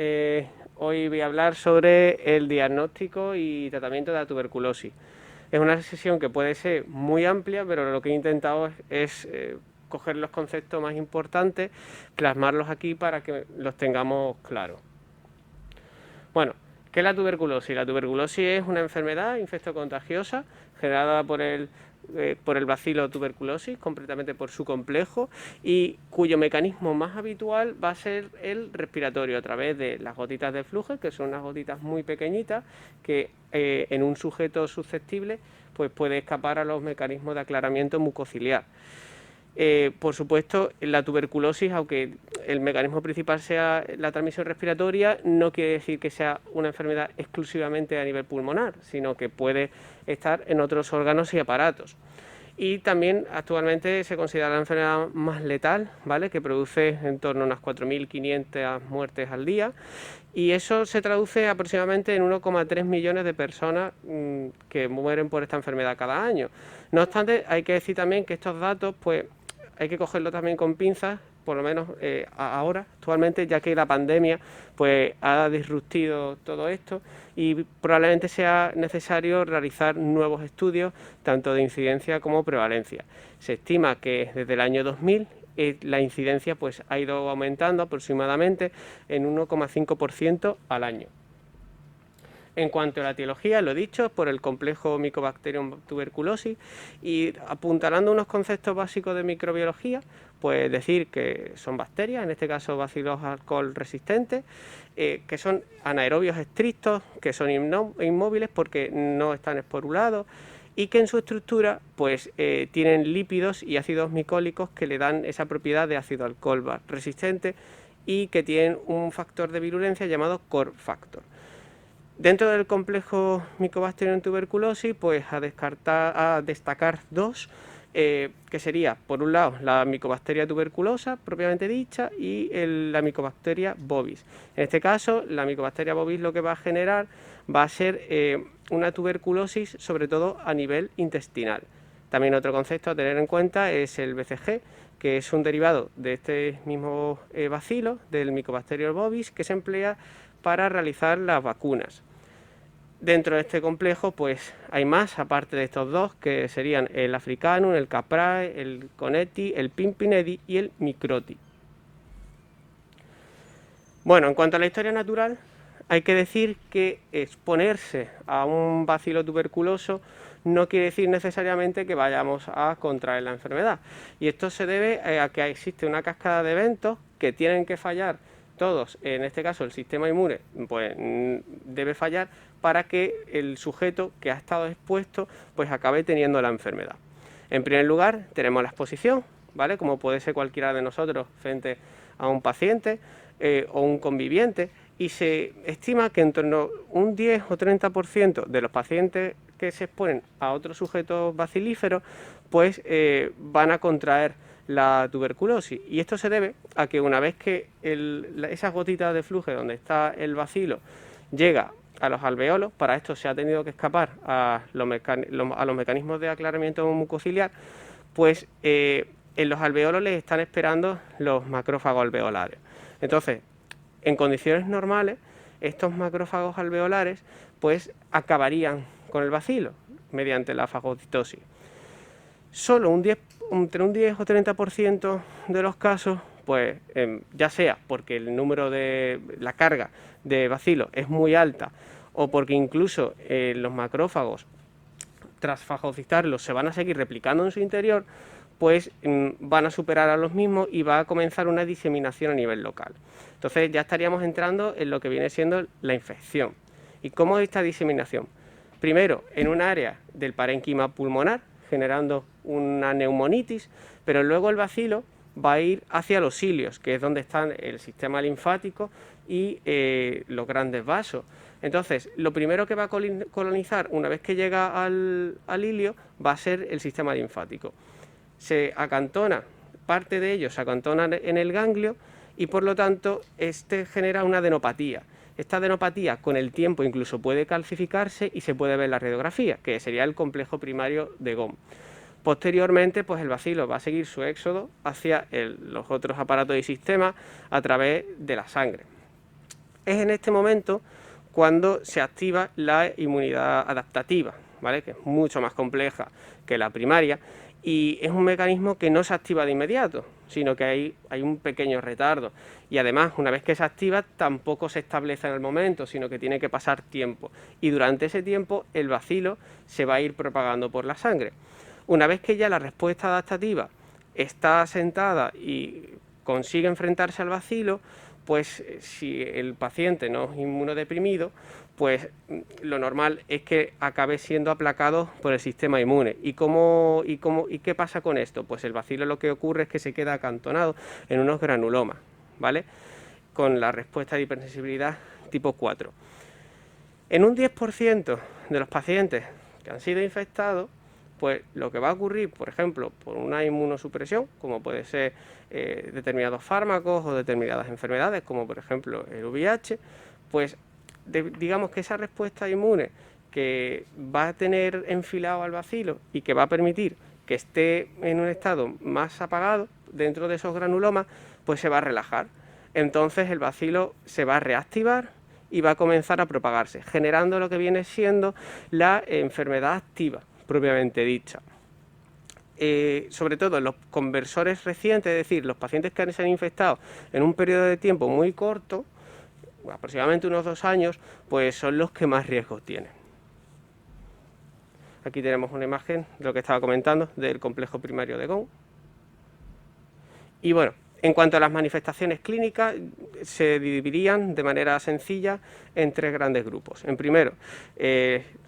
Hoy voy a hablar sobre el diagnóstico y tratamiento de la tuberculosis. Es una sesión que puede ser muy amplia, pero lo que he intentado es coger los conceptos más importantes, plasmarlos aquí para que los tengamos claros. Bueno, ¿qué es la tuberculosis? La tuberculosis es una enfermedad infectocontagiosa generada por el bacilo tuberculosis, completamente por su complejo, y cuyo mecanismo más habitual va a ser el respiratorio, a través de las gotitas de flujo, que son unas gotitas muy pequeñitas que en un sujeto susceptible pues puede escapar a los mecanismos de aclaramiento mucociliar. Por supuesto, la tuberculosis, aunque el mecanismo principal sea la transmisión respiratoria, no quiere decir que sea una enfermedad exclusivamente a nivel pulmonar, sino que puede estar en otros órganos y aparatos. Y también actualmente se considera la enfermedad más letal, ¿vale? Que produce en torno a unas 4.500 muertes al día, y eso se traduce aproximadamente en 1,3 millones de personas que mueren por esta enfermedad cada año. No obstante, hay que decir también que estos datos pues hay que cogerlo también con pinzas, por lo menos ahora, actualmente, ya que la pandemia pues ha disruptido todo esto y probablemente sea necesario realizar nuevos estudios, tanto de incidencia como prevalencia. Se estima que desde el año 2000 la incidencia pues ha ido aumentando aproximadamente en 1,5% al año. En cuanto a la etiología, lo dicho, por el complejo Mycobacterium tuberculosis, y apuntalando unos conceptos básicos de microbiología, pues decir que son bacterias, en este caso bacilos alcohol resistentes, que son anaerobios estrictos, que son inmóviles porque no están esporulados, y que en su estructura pues tienen lípidos y ácidos micólicos que le dan esa propiedad de ácido alcohol resistente, y que tienen un factor de virulencia llamado core factor. Dentro del complejo Mycobacterium tuberculosis, pues a destacar dos, que sería, por un lado, la Mycobacteria tuberculosa propiamente dicha y la Mycobacteria bovis. En este caso, la Mycobacteria bovis lo que va a generar va a ser una tuberculosis, sobre todo a nivel intestinal. También otro concepto a tener en cuenta es el BCG, que es un derivado de este mismo bacilo, del Mycobacterium bovis, que se emplea para realizar las vacunas. Dentro de este complejo pues hay más, aparte de estos dos, que serían el africanum, el caprae, el coneti, el pimpineti y el microti. Bueno, en cuanto a la historia natural, hay que decir que exponerse a un bacilo tuberculoso no quiere decir necesariamente que vayamos a contraer la enfermedad. Y esto se debe a que existe una cascada de eventos que tienen que fallar todos. En este caso, el sistema inmune pues debe fallar para que el sujeto que ha estado expuesto pues acabe teniendo la enfermedad. En primer lugar, tenemos la exposición, ¿vale? Como puede ser cualquiera de nosotros frente a un paciente o un conviviente, y se estima que en torno a un 10 o 30% de los pacientes que se exponen a otros sujetos bacilíferos pues van a contraer la tuberculosis, y esto se debe a que una vez que esas gotitas de flujo donde está el bacilo llega a los alveolos, para esto se ha tenido que escapar a los mecanismos de aclaramiento mucociliar, pues en los alveolos les están esperando los macrófagos alveolares. Entonces, en condiciones normales, estos macrófagos alveolares pues acabarían con el bacilo mediante la fagocitosis. Solo entre un 10 o 30% de los casos, pues ya sea porque el número de la carga de bacilo es muy alta, o porque incluso los macrófagos, tras fagocitarlos, se van a seguir replicando en su interior, pues van a superar a los mismos y va a comenzar una diseminación a nivel local. Entonces ya estaríamos entrando en lo que viene siendo la infección. ¿Y cómo es esta diseminación? Primero, en un área del parénquima pulmonar, generando una neumonitis, pero luego el bacilo va a ir hacia los cilios, que es donde están el sistema linfático y los grandes vasos. Entonces, lo primero que va a colonizar una vez que llega al ilio va a ser el sistema linfático. Se acantona, parte de ellos se acantona en el ganglio, y por lo tanto este genera una adenopatía. Esta adenopatía con el tiempo incluso puede calcificarse y se puede ver en la radiografía, que sería el complejo primario de GOM. Posteriormente, pues el bacilo va a seguir su éxodo hacia los otros aparatos y sistemas a través de la sangre. Es en este momento cuando se activa la inmunidad adaptativa, ¿vale? Que es mucho más compleja que la primaria y es un mecanismo que no se activa de inmediato, sino que hay un pequeño retardo. Y además, una vez que se activa, tampoco se establece en el momento, sino que tiene que pasar tiempo. Y durante ese tiempo, el bacilo se va a ir propagando por la sangre. Una vez que ya la respuesta adaptativa está asentada y consigue enfrentarse al bacilo, pues si el paciente no es inmunodeprimido, pues lo normal es que acabe siendo aplacado por el sistema inmune. ¿Y qué pasa con esto? Pues el bacilo lo que ocurre es que se queda acantonado en unos granulomas, ¿vale? Con la respuesta de hipersensibilidad tipo 4. En un 10% de los pacientes que han sido infectados, pues lo que va a ocurrir, por ejemplo, por una inmunosupresión, como puede ser determinados fármacos o determinadas enfermedades, como por ejemplo el VIH, pues digamos que esa respuesta inmune que va a tener enfilado al bacilo y que va a permitir que esté en un estado más apagado dentro de esos granulomas, pues se va a relajar. Entonces el bacilo se va a reactivar y va a comenzar a propagarse, generando lo que viene siendo la enfermedad activa, propiamente dicha. Sobre todo en los conversores recientes, es decir, los pacientes que se han infectado en un periodo de tiempo muy corto, aproximadamente unos 2 años, pues son los que más riesgos tienen. Aquí tenemos una imagen de lo que estaba comentando del complejo primario de Ghent. Y bueno, en cuanto a las manifestaciones clínicas, se dividirían de manera sencilla en 3 grandes grupos. En primero,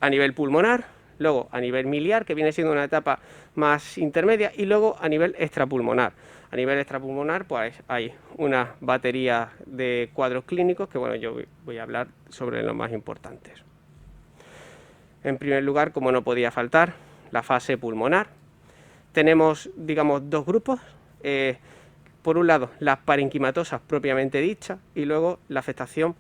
a nivel pulmonar, luego a nivel miliar, que viene siendo una etapa más intermedia, y luego a nivel extrapulmonar. A nivel extrapulmonar, pues hay una batería de cuadros clínicos que, bueno, yo voy a hablar sobre los más importantes. En primer lugar, como no podía faltar, la fase pulmonar. Tenemos, digamos, 2 grupos. Por un lado, las parenquimatosas propiamente dichas y luego la afectación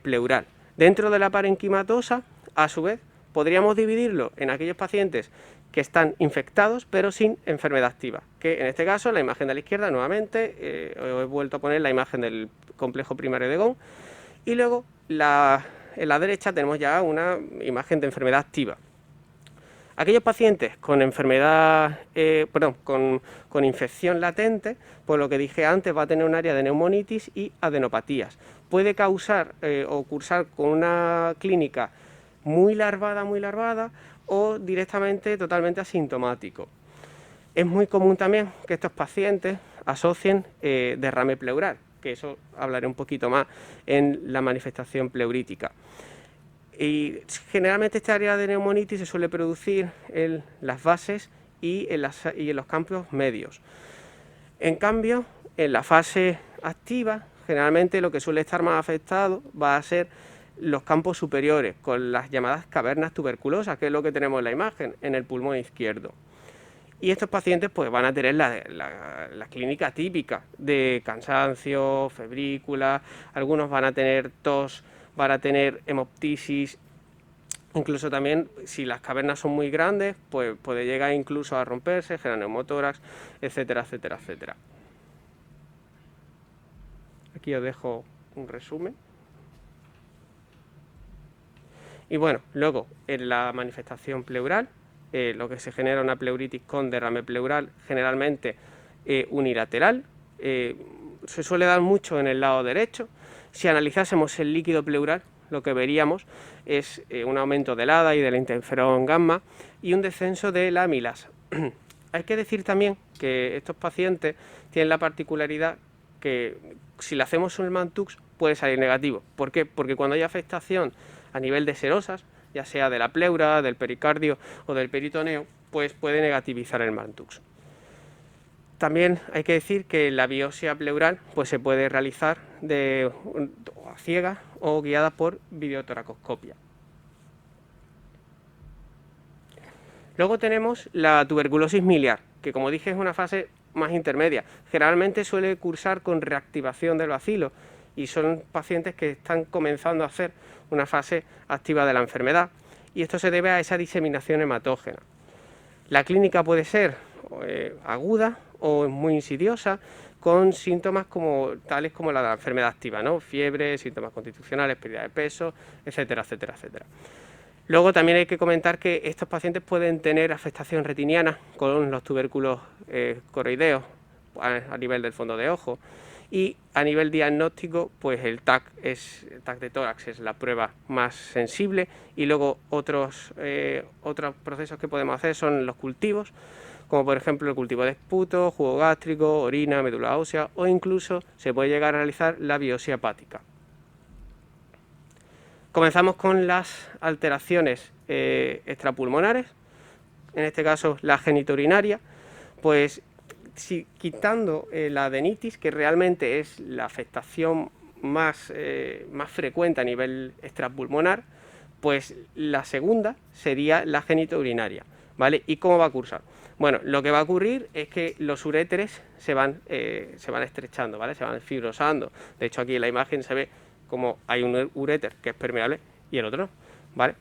pleural. Dentro de la parenquimatosa, a su vez, podríamos dividirlo en aquellos pacientes que están infectados pero sin enfermedad activa, que en este caso, en la imagen de la izquierda, nuevamente, he vuelto a poner la imagen del complejo primario de Ghent, y luego en la derecha tenemos ya una imagen de enfermedad activa. Aquellos pacientes con enfermedad, con infección latente, pues lo que dije antes, va a tener un área de neumonitis y adenopatías. Puede causar o cursar con una clínica muy larvada o directamente totalmente asintomático. Es muy común también que estos pacientes asocien derrame pleural, que eso hablaré un poquito más en la manifestación pleurítica. Y generalmente esta área de neumonitis se suele producir en las bases y en los campos medios. En cambio, en la fase activa, generalmente lo que suele estar más afectado va a ser los campos superiores, con las llamadas cavernas tuberculosas, que es lo que tenemos en la imagen, en el pulmón izquierdo. Y estos pacientes pues van a tener la clínica típica de cansancio, febrícula, algunos van a tener tos, van a tener hemoptisis, incluso también si las cavernas son muy grandes, pues puede llegar incluso a romperse, generar neumotórax, etcétera, etcétera, etcétera. Aquí os dejo un resumen. Y bueno, luego en la manifestación pleural, lo que se genera una pleuritis con derrame pleural, generalmente unilateral, se suele dar mucho en el lado derecho. Si analizásemos el líquido pleural, lo que veríamos es un aumento del ADA y del interferón gamma y un descenso de la amilasa. Hay que decir también que estos pacientes tienen la particularidad que si le hacemos un Mantoux puede salir negativo. ¿Por qué? Porque cuando hay afectación a nivel de serosas, ya sea de la pleura, del pericardio o del peritoneo, pues puede negativizar el Mantoux. También hay que decir que la biopsia pleural pues se puede realizar a ciegas o guiada por videotoracoscopia. Luego tenemos la tuberculosis miliar, que como dije es una fase más intermedia. Generalmente suele cursar con reactivación del bacilo y son pacientes que están comenzando a hacer una fase activa de la enfermedad y esto se debe a esa diseminación hematógena. La clínica puede ser aguda o muy insidiosa, con síntomas tales como la enfermedad activa, ¿no? Fiebre, síntomas constitucionales, pérdida de peso, etcétera, etcétera, etcétera. Luego también hay que comentar que estos pacientes pueden tener afectación retiniana con los tubérculos coroideos a nivel del fondo de ojo. Y a nivel diagnóstico, pues el TAC de tórax es la prueba más sensible, y luego otros procesos que podemos hacer son los cultivos, como por ejemplo el cultivo de esputo, jugo gástrico, orina, médula ósea, o incluso se puede llegar a realizar la biopsia hepática. Comenzamos con las alteraciones extrapulmonares, en este caso la genitourinaria. Pues quitando la adenitis, que realmente es la afectación más frecuente a nivel extrapulmonar, pues la segunda sería la genitourinaria, ¿vale? ¿Y cómo va a cursar? Bueno, lo que va a ocurrir es que los uréteres se van estrechando, ¿vale? Se van fibrosando. De hecho, aquí en la imagen se ve como hay un uréter que es permeable y el otro no, ¿vale?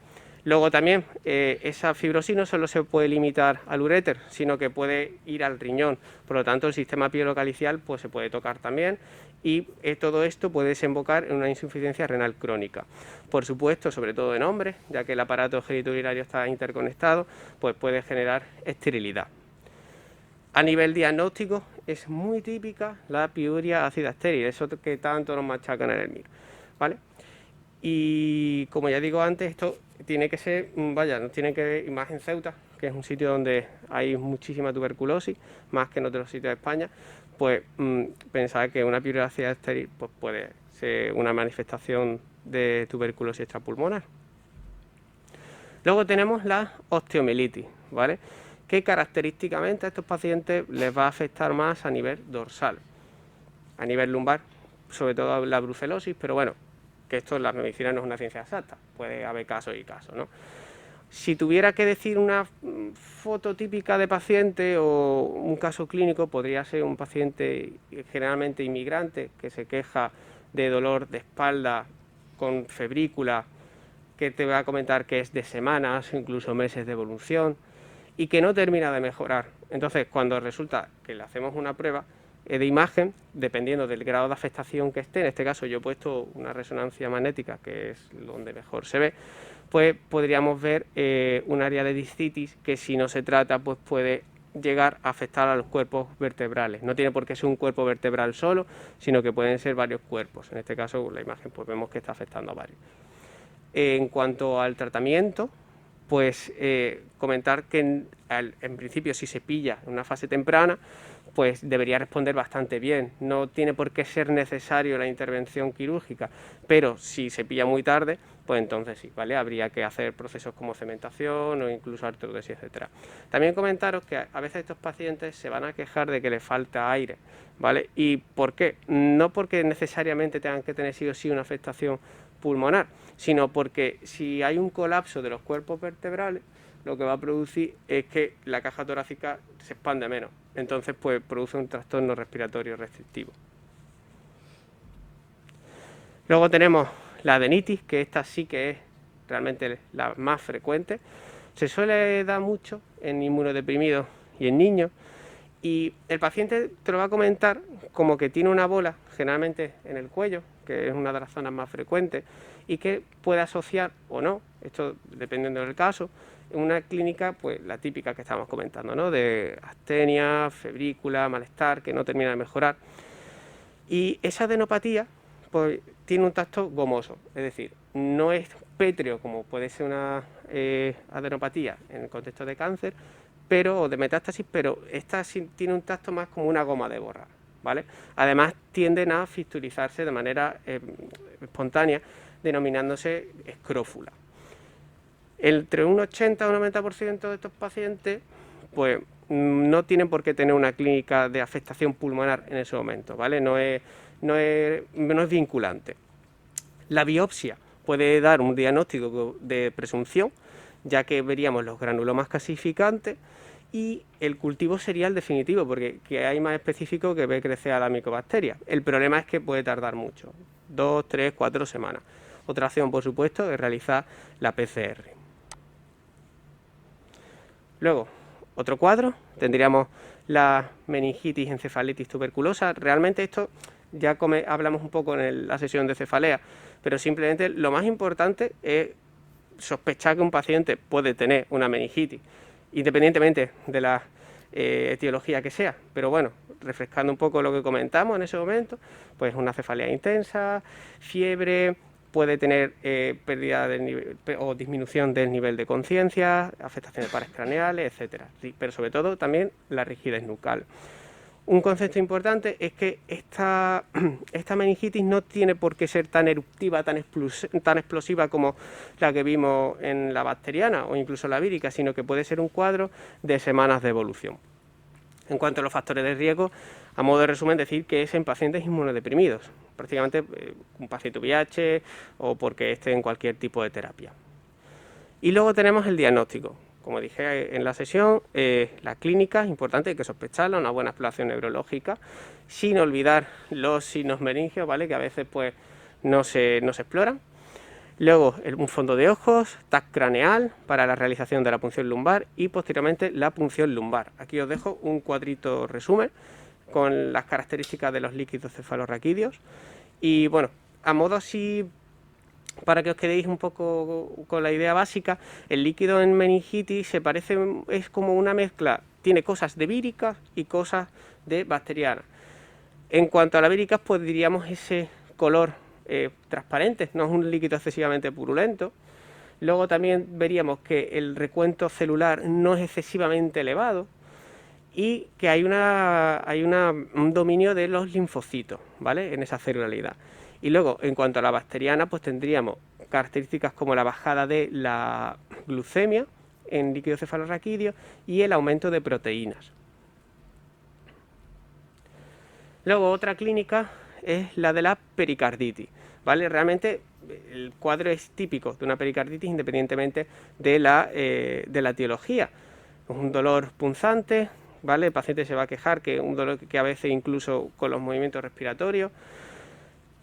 Luego también esa fibrosis no solo se puede limitar al uréter, sino que puede ir al riñón. Por lo tanto, el sistema pielocalicial pues se puede tocar también, y todo esto puede desembocar en una insuficiencia renal crónica. Por supuesto, sobre todo en hombres, ya que el aparato genitourinario está interconectado, pues puede generar esterilidad. A nivel diagnóstico es muy típica la piuria ácida estéril, eso que tanto nos machacan en el MIR, ¿vale? Y como ya digo antes, esto tiene que ser, nos tiene que ver más en Ceuta, que es un sitio donde hay muchísima tuberculosis, más que en otros sitios de España. Pues pensar que una piuria ácida estéril pues puede ser una manifestación de tuberculosis extrapulmonar. Luego tenemos la osteomielitis, ¿vale? Que característicamente a estos pacientes les va a afectar más a nivel dorsal. A nivel lumbar, sobre todo la brucelosis, pero bueno, que esto en la medicina no es una ciencia exacta, puede haber casos y casos, ¿no? Si tuviera que decir una foto típica de paciente o un caso clínico, podría ser un paciente generalmente inmigrante que se queja de dolor de espalda con febrícula, que te voy a comentar que es de semanas o incluso meses de evolución y que no termina de mejorar. Entonces, cuando resulta que le hacemos una prueba de imagen, dependiendo del grado de afectación que esté, en este caso yo he puesto una resonancia magnética, que es donde mejor se ve, pues podríamos ver un área de discitis que, si no se trata, pues puede llegar a afectar a los cuerpos vertebrales. No tiene por qué ser un cuerpo vertebral solo, sino que pueden ser varios cuerpos. En este caso, la imagen pues vemos que está afectando a varios. En cuanto al tratamiento, pues comentar que en principio, si se pilla en una fase temprana, pues debería responder bastante bien. No tiene por qué ser necesario la intervención quirúrgica, pero si se pilla muy tarde, pues entonces sí, ¿vale? Habría que hacer procesos como cementación o incluso artrodesis, etcétera. También comentaros que a veces estos pacientes se van a quejar de que les falta aire, ¿vale? ¿Y por qué? No porque necesariamente tengan que tener sí o sí una afectación pulmonar, sino porque si hay un colapso de los cuerpos vertebrales, lo que va a producir es que la caja torácica se expande menos. Entonces, pues produce un trastorno respiratorio restrictivo. Luego tenemos la adenitis, que esta sí que es realmente la más frecuente. Se suele dar mucho en inmunodeprimidos y en niños. Y el paciente te lo va a comentar como que tiene una bola, generalmente en el cuello, que es una de las zonas más frecuentes, y que puede asociar o no, esto dependiendo del caso, en una clínica, pues la típica que estamos comentando, ¿no? De astenia, febrícula, malestar, que no termina de mejorar. Y esa adenopatía, pues tiene un tacto gomoso, es decir, no es pétreo como puede ser una adenopatía en el contexto de cáncer, o de metástasis, pero esta sí tiene un tacto más como una goma de borrar, ¿vale? Además, tienden a fistulizarse de manera espontánea, denominándose escrófula. Entre un 80 o un 90% de estos pacientes, pues no tienen por qué tener una clínica de afectación pulmonar en ese momento, ¿vale? No es vinculante. La biopsia puede dar un diagnóstico de presunción, ya que veríamos los granulomas calcificantes, y el cultivo sería el definitivo, porque hay más específico que ve crecer a la micobacteria. El problema es que puede tardar mucho, 2, 3, 4 semanas. Otra opción, por supuesto, es realizar la PCR. Luego, otro cuadro, tendríamos la meningitis, encefalitis tuberculosa. Realmente esto ya hablamos un poco en la sesión de cefalea, pero simplemente lo más importante es sospechar que un paciente puede tener una meningitis, independientemente de la etiología que sea. Pero bueno, refrescando un poco lo que comentamos en ese momento, pues una cefalea intensa, fiebre, puede tener pérdida del nivel, o disminución del nivel de conciencia, afectaciones pares craneales, etcétera. Pero sobre todo también la rigidez nucal. Un concepto importante es que esta meningitis no tiene por qué ser tan eruptiva, tan explosiva como la que vimos en la bacteriana o incluso la vírica, sino que puede ser un cuadro de semanas de evolución. En cuanto a los factores de riesgo, a modo de resumen, decir que es en pacientes inmunodeprimidos, prácticamente un paciente VIH o porque esté en cualquier tipo de terapia. Y luego tenemos el diagnóstico. Como dije en la sesión, la clínica, es importante, hay que sospecharla, una buena exploración neurológica, sin olvidar los signos meningios, ¿vale? Que a veces pues no se exploran. Luego un fondo de ojos, TAC craneal para la realización de la punción lumbar y posteriormente la punción lumbar. Aquí os dejo un cuadrito resumen con las características de los líquidos cefalorraquídeos. Y bueno, a modo así, para que os quedéis un poco con la idea básica, el líquido en meningitis es como una mezcla, tiene cosas de víricas y cosas de bacterianas. En cuanto a la víricas, pues diríamos ese color transparente, no es un líquido excesivamente purulento. Luego también veríamos que el recuento celular no es excesivamente elevado y que hay un dominio de los linfocitos, ¿vale? En esa celularidad. Y luego, en cuanto a la bacteriana, pues tendríamos características como la bajada de la glucemia en líquido cefalorraquídeo y el aumento de proteínas. Luego, otra clínica es la de la pericarditis, ¿vale? Realmente el cuadro es típico de una pericarditis independientemente de la etiología. Es un dolor punzante, ¿vale? El paciente se va a quejar que un dolor que a veces incluso con los movimientos respiratorios,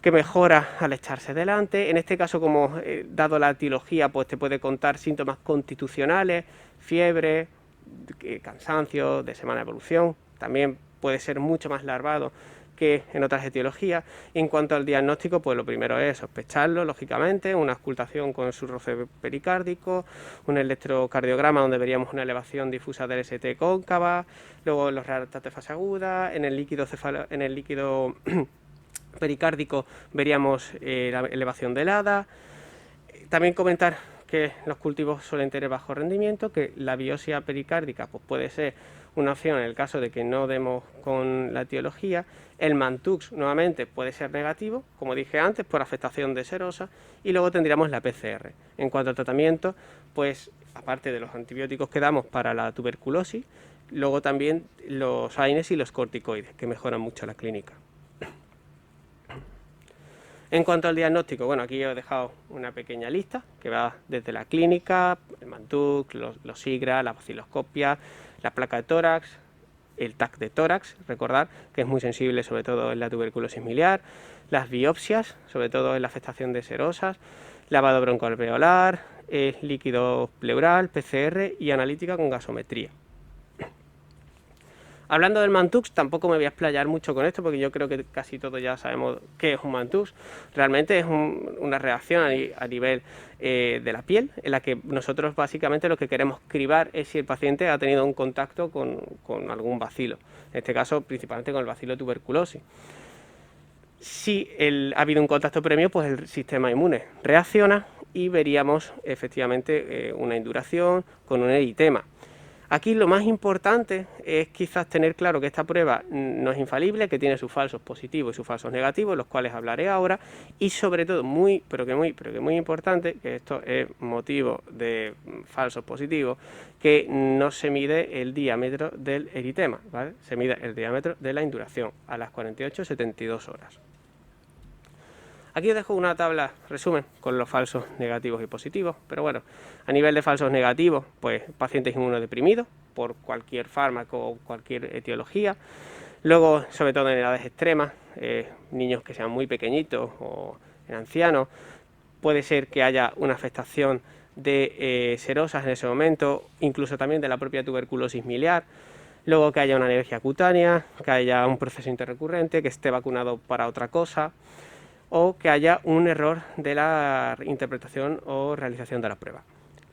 que mejora al echarse delante. En este caso, como dado la etiología, pues te puede contar síntomas constitucionales, fiebre, cansancio, de semana de evolución. También puede ser mucho más larvado que en otras etiologías. En cuanto al diagnóstico, pues lo primero es sospecharlo, lógicamente, una auscultación con su roce pericárdico, un electrocardiograma donde veríamos una elevación difusa del ST cóncava, luego los reactantes de fase aguda, en el líquido pericárdico veríamos la elevación del ADA. También comentar que los cultivos suelen tener bajo rendimiento, que la biopsia pericárdica pues puede ser una opción en el caso de que no demos con la etiología. El Mantux nuevamente puede ser negativo, como dije antes, por afectación de serosa, y luego tendríamos la PCR. En cuanto al tratamiento, pues aparte de los antibióticos que damos para la tuberculosis, luego también los AINES y los corticoides, que mejoran mucho la clínica. En cuanto al diagnóstico, bueno, aquí os he dejado una pequeña lista que va desde la clínica, el Mantux, los SIGRA, la vaciloscopia, la placa de tórax, el TAC de tórax, recordar que es muy sensible sobre todo en la tuberculosis miliar, las biopsias, sobre todo en la afectación de serosas, lavado broncoalveolar, líquido pleural, PCR y analítica con gasometría. Hablando del Mantux, tampoco me voy a explayar mucho con esto porque yo creo que casi todos ya sabemos qué es un Mantux. Realmente es una reacción a nivel de la piel en la que nosotros básicamente lo que queremos cribar es si el paciente ha tenido un contacto con algún bacilo, en este caso principalmente con el bacilo de tuberculosis. Si ha habido un contacto previo, pues el sistema inmune reacciona y veríamos efectivamente una induración con un eritema. Aquí lo más importante es quizás tener claro que esta prueba no es infalible, que tiene sus falsos positivos y sus falsos negativos, los cuales hablaré ahora, y sobre todo, muy importante, que esto es motivo de falsos positivos, que no se mide el diámetro del eritema, ¿vale? Se mide el diámetro de la induración a las 48-72 horas. Aquí os dejo una tabla resumen con los falsos negativos y positivos, pero bueno, a nivel de falsos negativos, pues pacientes inmunodeprimidos por cualquier fármaco o cualquier etiología. Luego, sobre todo en edades extremas, niños que sean muy pequeñitos o en ancianos, puede ser que haya una afectación de serosas en ese momento, incluso también de la propia tuberculosis miliar. Luego que haya una alergia cutánea, que haya un proceso interrecurrente, que esté vacunado para otra cosa, o que haya un error de la interpretación o realización de la prueba.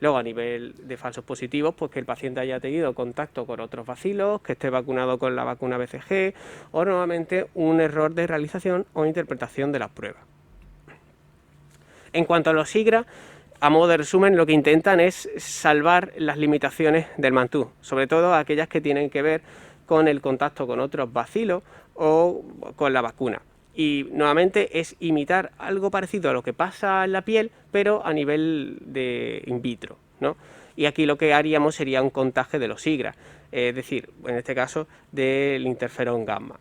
Luego, a nivel de falsos positivos, pues que el paciente haya tenido contacto con otros bacilos, que esté vacunado con la vacuna BCG, o nuevamente un error de realización o interpretación de las pruebas. En cuanto a los SIGRA, a modo de resumen, lo que intentan es salvar las limitaciones del mantú, sobre todo aquellas que tienen que ver con el contacto con otros bacilos o con la vacuna. Y nuevamente es imitar algo parecido a lo que pasa en la piel, pero a nivel de in vitro, ¿no? Y aquí lo que haríamos sería un contagio de los SIGRA, es decir, en este caso del interferón gamma.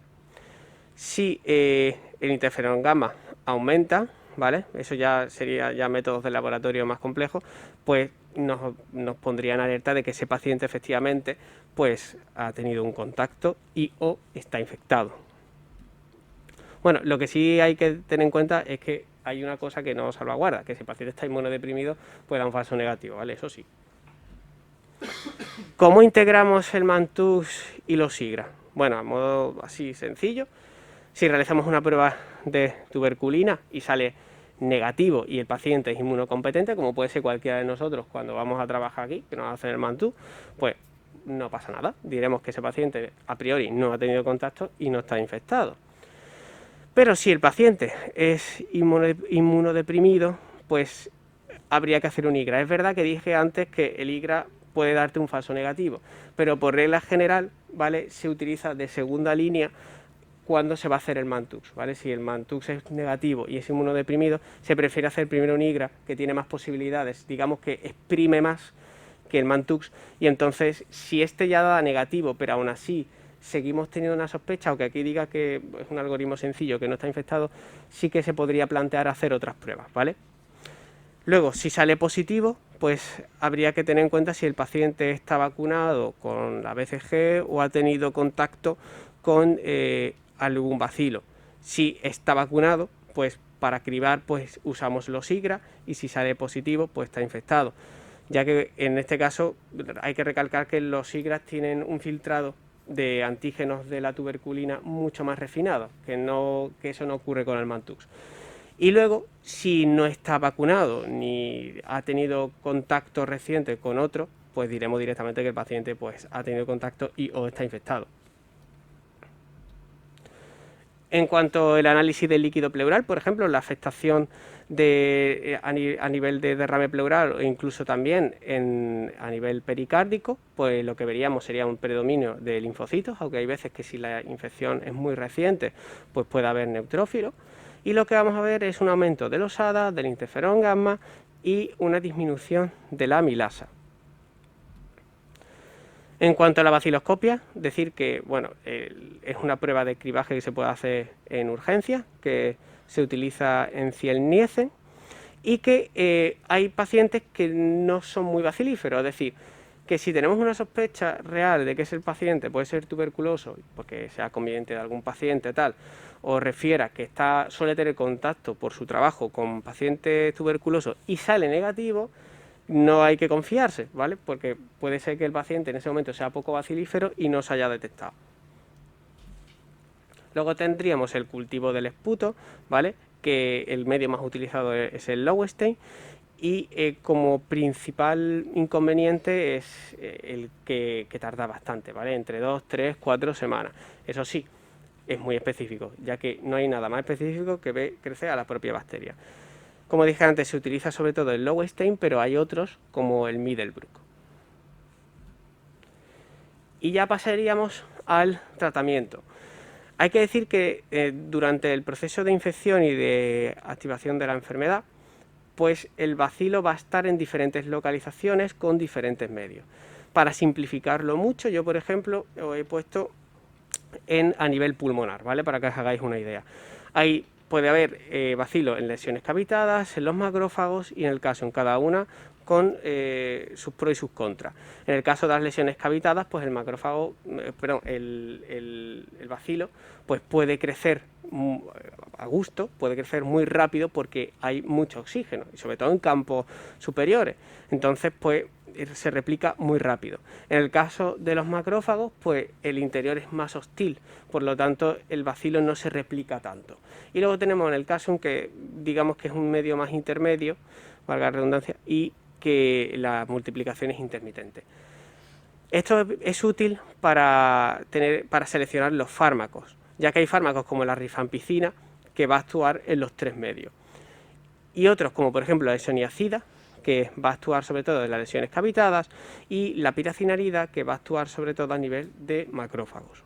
Si el interferón gamma aumenta, ¿vale? Eso ya sería ya métodos de laboratorio más complejos, pues nos pondría en alerta de que ese paciente efectivamente pues ha tenido un contacto y o está infectado. Bueno, lo que sí hay que tener en cuenta es que hay una cosa que no salvaguarda, que si el paciente está inmunodeprimido, pues da un falso negativo, ¿vale? Eso sí. ¿Cómo integramos el Mantux y los SIGRA? Bueno, a modo así sencillo, si realizamos una prueba de tuberculina y sale negativo y el paciente es inmunocompetente, como puede ser cualquiera de nosotros cuando vamos a trabajar aquí, que nos hacen el Mantux, pues no pasa nada. Diremos que ese paciente a priori no ha tenido contacto y no está infectado. Pero si el paciente es inmunodeprimido, pues habría que hacer un IGRA. Es verdad que dije antes que el IGRA puede darte un falso negativo, pero por regla general, ¿vale?, se utiliza de segunda línea cuando se va a hacer el Mantux, ¿vale? Si el Mantux es negativo y es inmunodeprimido, se prefiere hacer primero un IGRA, que tiene más posibilidades, digamos que exprime más que el Mantux, y entonces si este ya da negativo, pero aún así seguimos teniendo una sospecha, o que aquí diga que es un algoritmo sencillo, que no está infectado, sí que se podría plantear hacer otras pruebas, ¿vale? Luego, si sale positivo, pues habría que tener en cuenta si el paciente está vacunado con la BCG o ha tenido contacto con algún bacilo. Si está vacunado, pues para cribar pues usamos los SIGRA, y si sale positivo, pues está infectado. Ya que en este caso hay que recalcar que los SIGRA tienen un filtrado de antígenos de la tuberculina mucho más refinado, que eso no ocurre con el Mantux. Y luego, si no está vacunado ni ha tenido contacto reciente con otro, pues diremos directamente que el paciente pues ha tenido contacto y o está infectado. En cuanto al análisis del líquido pleural, por ejemplo, la afectación a nivel de derrame pleural, o incluso también a nivel pericárdico, pues lo que veríamos sería un predominio de linfocitos, aunque hay veces que si la infección es muy reciente, pues puede haber neutrófilos. Y lo que vamos a ver es un aumento de los ADA, del interferón gamma y una disminución de la amilasa. En cuanto a la baciloscopia, decir que bueno, es una prueba de cribaje que se puede hacer en urgencia, que se utiliza en Ziel-Nielsen, y que hay pacientes que no son muy bacilíferos, es decir, que si tenemos una sospecha real de que ese paciente puede ser tuberculoso, porque sea conviviente de algún paciente tal, o refiera que suele tener contacto por su trabajo con pacientes tuberculosos y sale negativo, no hay que confiarse, ¿vale? Porque puede ser que el paciente en ese momento sea poco bacilífero y no se haya detectado. Luego tendríamos el cultivo del esputo, ¿vale?, que el medio más utilizado es el Lowenstein, y como principal inconveniente es el que tarda bastante, ¿vale?, entre 2, 3, 4 semanas. Eso sí, es muy específico, ya que no hay nada más específico que ve crecer a la propia bacteria. Como dije antes, se utiliza sobre todo el Lowenstein, pero hay otros como el Middlebrook. Y ya pasaríamos al tratamiento. Hay que decir que durante el proceso de infección y de activación de la enfermedad, pues el bacilo va a estar en diferentes localizaciones con diferentes medios. Para simplificarlo mucho, yo por ejemplo os he puesto a nivel pulmonar, ¿vale?, para que os hagáis una idea. Puede haber bacilo en lesiones cavitadas, en los macrófagos, y en el caso en cada una con sus pros y sus contras. En el caso de las lesiones cavitadas, pues el bacilo pues puede crecer a gusto, puede crecer muy rápido porque hay mucho oxígeno, y sobre todo en campos superiores. Entonces, pues se replica muy rápido. En el caso de los macrófagos, pues el interior es más hostil, por lo tanto el bacilo no se replica tanto. Y luego tenemos en el caso en que digamos que es un medio más intermedio, valga la redundancia, y que la multiplicación es intermitente. Esto es útil para seleccionar los fármacos, ya que hay fármacos como la rifampicina que va a actuar en los 3 medios. Y otros como por ejemplo la isoniazida, que va a actuar sobre todo en las lesiones cavitadas, y la piracinarida, que va a actuar sobre todo a nivel de macrófagos.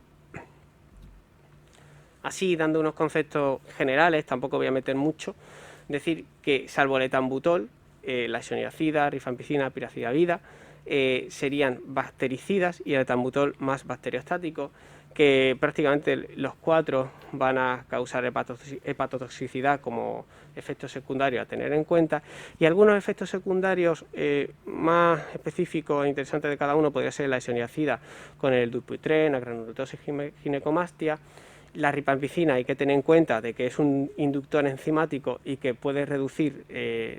Así, dando unos conceptos generales, tampoco voy a meter mucho, decir que salvo el etambutol, la isoniazida, rifampicina, piracidamida, serían bactericidas y el etambutol más bacteriostático, que prácticamente los 4 van a causar hepatotoxicidad como efectos secundarios a tener en cuenta, y algunos efectos secundarios más específicos e interesantes de cada uno podría ser la isoniazida con el dupuytren, la granulotosis ginecomastia. La rifampicina hay que tener en cuenta de que es un inductor enzimático y que puede reducir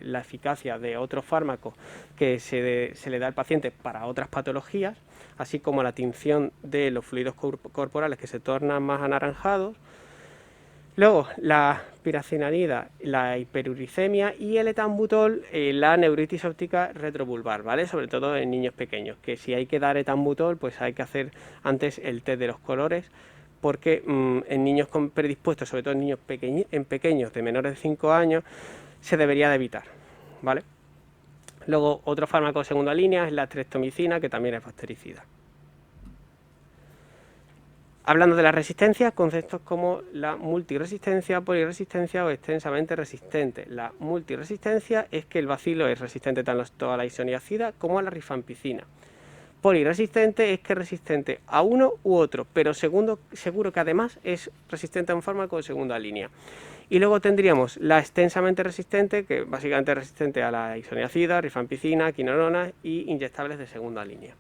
la eficacia de otros fármacos que se le da al paciente para otras patologías, así como la tinción de los fluidos corporales que se tornan más anaranjados. Luego, la piracinamida, la hiperuricemia, y el etambutol, la neuritis óptica retrovulvar, ¿vale? Sobre todo en niños pequeños, que si hay que dar etambutol, pues hay que hacer antes el test de los colores, porque en niños predispuestos, sobre todo en niños pequeños de menores de 5 años, se debería de evitar, ¿vale? Luego, otro fármaco de segunda línea es la streptomicina, que también es bactericida. Hablando de la resistencia, conceptos como la multiresistencia, poliresistencia o extensamente resistente. La multiresistencia es que el bacilo es resistente tanto a la isoniazida como a la rifampicina. Poliresistente es que es resistente a uno u otro, pero seguro que además es resistente a un fármaco de segunda línea. Y luego tendríamos la extensamente resistente, que básicamente es resistente a la isoniazida, rifampicina, quinolona y inyectables de segunda línea.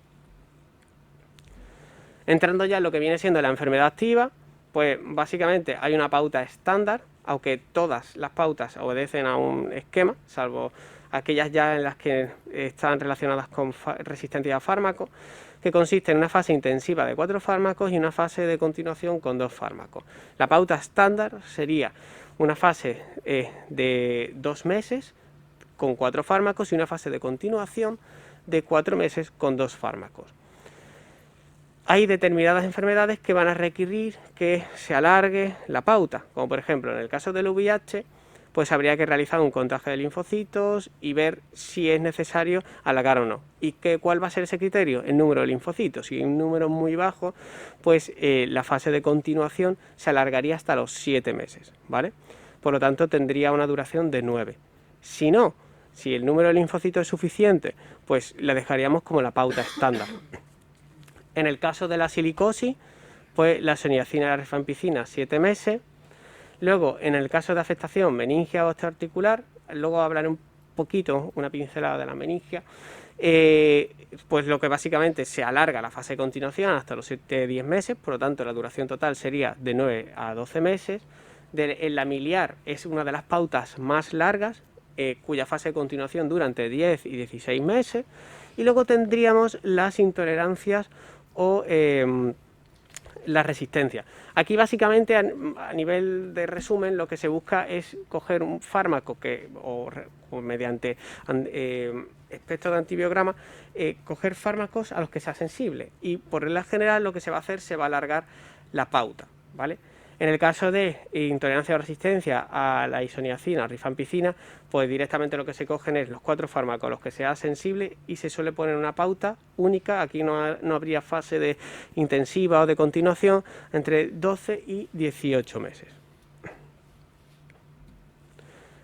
Entrando ya en lo que viene siendo la enfermedad activa, pues básicamente hay una pauta estándar, aunque todas las pautas obedecen a un esquema, salvo aquellas ya en las que están relacionadas con resistencia a fármacos, que consiste en una fase intensiva de 4 fármacos y una fase de continuación con 2 fármacos. La pauta estándar sería una fase de 2 meses con 4 fármacos y una fase de continuación de 4 meses con 2 fármacos. Hay determinadas enfermedades que van a requerir que se alargue la pauta, como por ejemplo en el caso del VIH, pues habría que realizar un contraste de linfocitos y ver si es necesario alargar o no. ¿Y cuál va a ser ese criterio? El número de linfocitos. Si hay un número muy bajo, pues la fase de continuación se alargaría hasta los 7 meses, ¿vale? Por lo tanto, tendría una duración de 9. Si no, si el número de linfocitos es suficiente, pues le dejaríamos como la pauta estándar. En el caso de la silicosis, pues la isoniazida y la rifampicina 7 meses. Luego, en el caso de afectación meningia osteoarticular, luego hablaré un poquito, una pincelada de la meningia, pues lo que básicamente se alarga la fase de continuación hasta los 7-10 meses, por lo tanto la duración total sería de 9 a 12 meses. En la miliar es una de las pautas más largas, cuya fase de continuación dura entre 10 y 16 meses. Y luego tendríamos las intolerancias o la resistencia. Aquí básicamente a nivel de resumen lo que se busca es coger un fármaco o mediante espectro de antibiograma, coger fármacos a los que sea sensible, y por regla general lo que se va a hacer, se va a alargar la pauta, ¿vale? En el caso de intolerancia o resistencia a la isoniazida, rifampicina, pues directamente lo que se cogen es los 4 fármacos a los que sea sensible y se suele poner una pauta única. Aquí no habría fase de intensiva o de continuación, entre 12 y 18 meses.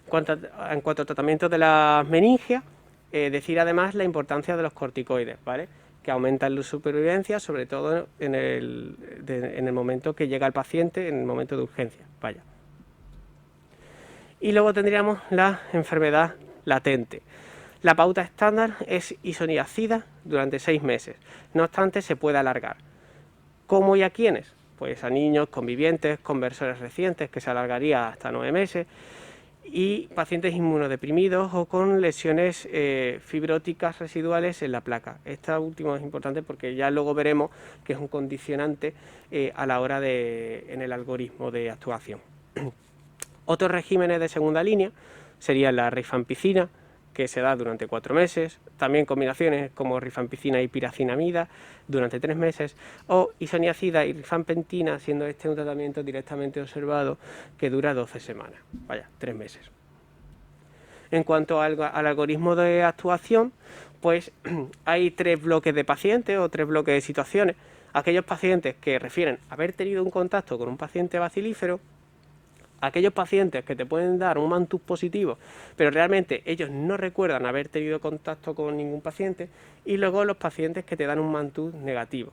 En cuanto al tratamiento de las meningias, decir además la importancia de los corticoides, ¿vale? Que aumentan la supervivencia, sobre todo en el momento que llega el paciente, en el momento de urgencia, vaya. Y luego tendríamos la enfermedad latente. La pauta estándar es isoniazida durante 6 meses, no obstante se puede alargar. ¿Cómo y a quiénes? Pues a niños, convivientes, conversores recientes, que se alargaría hasta 9 meses. y pacientes inmunodeprimidos o con lesiones fibróticas residuales en la placa. Esta última es importante porque ya luego veremos que es un condicionante a la hora en el algoritmo de actuación. Otros regímenes de segunda línea serían la rifampicina, que se da durante 4 meses, también combinaciones como rifampicina y piracinamida durante 3 meses, o isoniazida y rifampentina, siendo este un tratamiento directamente observado que dura 12 semanas, vaya, 3 meses. En cuanto al algoritmo de actuación, pues hay 3 bloques de pacientes o 3 bloques de situaciones. Aquellos pacientes que refieren haber tenido un contacto con un paciente bacilífero, aquellos pacientes que te pueden dar un mantus positivo, pero realmente ellos no recuerdan haber tenido contacto con ningún paciente, y luego los pacientes que te dan un mantus negativo.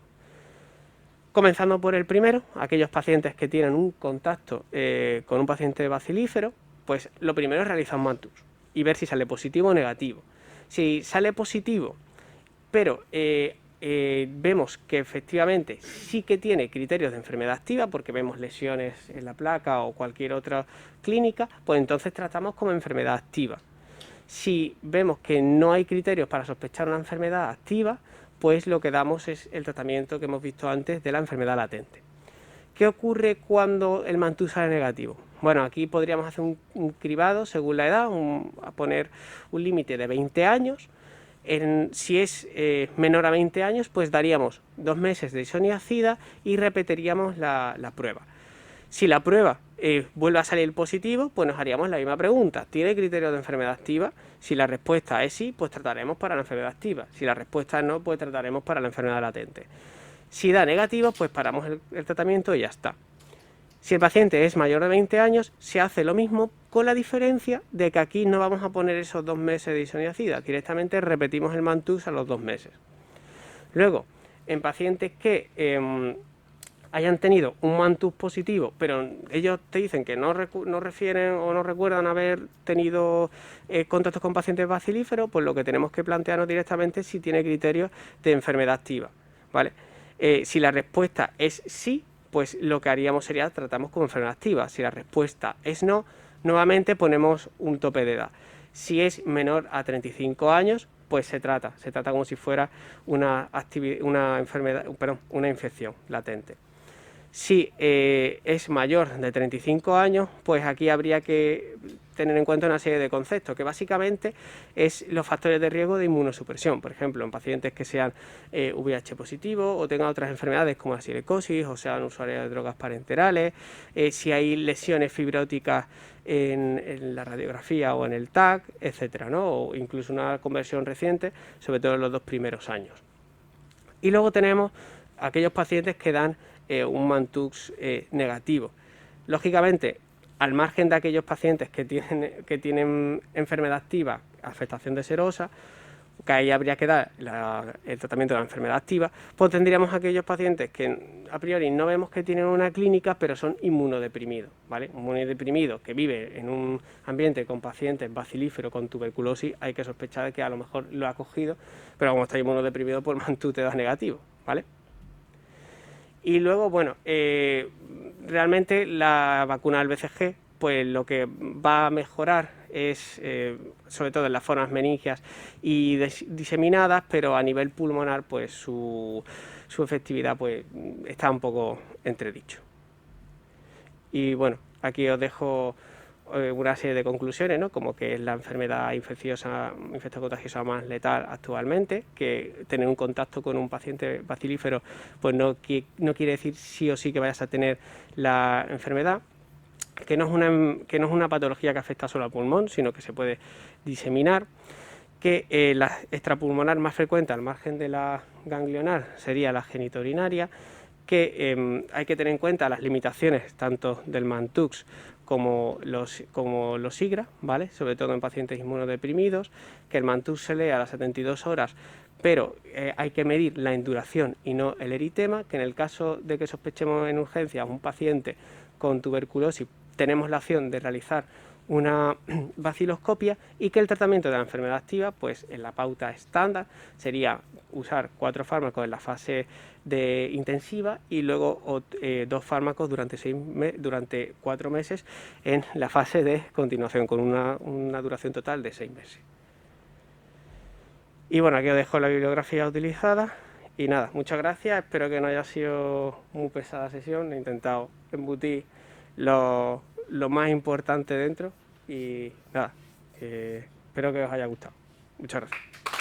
Comenzando por el primero, aquellos pacientes que tienen un contacto con un paciente bacilífero, pues lo primero es realizar un mantus y ver si sale positivo o negativo. Si sale positivo, pero vemos que efectivamente sí que tiene criterios de enfermedad activa, porque vemos lesiones en la placa o cualquier otra clínica, pues entonces tratamos como enfermedad activa. Si vemos que no hay criterios para sospechar una enfermedad activa, pues lo que damos es el tratamiento que hemos visto antes de la enfermedad latente. ¿Qué ocurre cuando el mantus sale negativo? Bueno, aquí podríamos hacer un cribado según la edad, a poner un límite de 20 años. Si es menor a 20 años, pues daríamos 2 meses de isoniazida y repetiríamos la prueba. Si la prueba vuelve a salir positivo, pues nos haríamos la misma pregunta. ¿Tiene criterio de enfermedad activa? Si la respuesta es sí, pues trataremos para la enfermedad activa. Si la respuesta es no, pues trataremos para la enfermedad latente. Si da negativo, pues paramos el tratamiento y ya está. Si el paciente es mayor de 20 años, se hace lo mismo, con la diferencia de que aquí no vamos a poner esos 2 meses de isoniazida, directamente repetimos el mantus a los 2 meses. Luego, en pacientes que hayan tenido un mantus positivo, pero ellos te dicen que no refieren o no recuerdan haber tenido contactos con pacientes bacilíferos, pues lo que tenemos que plantearnos directamente es si tiene criterios de enfermedad activa, ¿vale? Si la respuesta es sí, pues lo que haríamos sería tratamos como enfermedad activa. Si la respuesta es no, nuevamente ponemos un tope de edad. Si es menor a 35 años, pues se trata como si fuera una infección latente. Si es mayor de 35 años, pues aquí habría que tener en cuenta una serie de conceptos, que básicamente es los factores de riesgo de inmunosupresión. Por ejemplo, en pacientes que sean VIH positivos o tengan otras enfermedades como la silicosis o sean usuarios de drogas parenterales, si hay lesiones fibróticas en la radiografía o en el TAC, etcétera, ¿no? O incluso una conversión reciente, sobre todo en los 2 primeros años. Y luego tenemos aquellos pacientes que dan un mantus negativo. Lógicamente, al margen de aquellos pacientes que tienen enfermedad activa, afectación de serosa, que ahí habría que dar el tratamiento de la enfermedad activa, pues tendríamos aquellos pacientes que a priori no vemos que tienen una clínica, pero son inmunodeprimidos, ¿vale? Un inmunodeprimido que vive en un ambiente con pacientes bacilíferos con tuberculosis, hay que sospechar de que a lo mejor lo ha cogido, pero como está inmunodeprimido, por mantus te da negativo, ¿vale? Y luego, bueno, realmente la vacuna del BCG, pues lo que va a mejorar es, sobre todo en las formas meningias y diseminadas, pero a nivel pulmonar, pues su efectividad pues está un poco entredicho. Y bueno, aquí os dejo una serie de conclusiones, ¿no? Como que es la enfermedad infectocontagiosa más letal actualmente, que tener un contacto con un paciente bacilífero pues no quiere decir sí o sí que vayas a tener la enfermedad, que no es una patología que afecta solo al pulmón, sino que se puede diseminar, que la extrapulmonar más frecuente al margen de la ganglionar sería la genitourinaria, que hay que tener en cuenta las limitaciones tanto del Mantux como los IGRA, ¿vale? Sobre todo en pacientes inmunodeprimidos, que el Mantux se lee a las 72 horas, pero hay que medir la induración y no el eritema, que en el caso de que sospechemos en urgencia a un paciente con tuberculosis, tenemos la opción de realizar una vaciloscopia, y que el tratamiento de la enfermedad activa, pues en la pauta estándar sería usar 4 fármacos en la fase de intensiva y luego 2 fármacos durante 4 meses en la fase de continuación, con una duración total de 6 meses. Y bueno, aquí os dejo la bibliografía utilizada. Y nada, muchas gracias, espero que no haya sido muy pesada sesión, he intentado embutir lo más importante dentro y nada, espero que os haya gustado. Muchas gracias.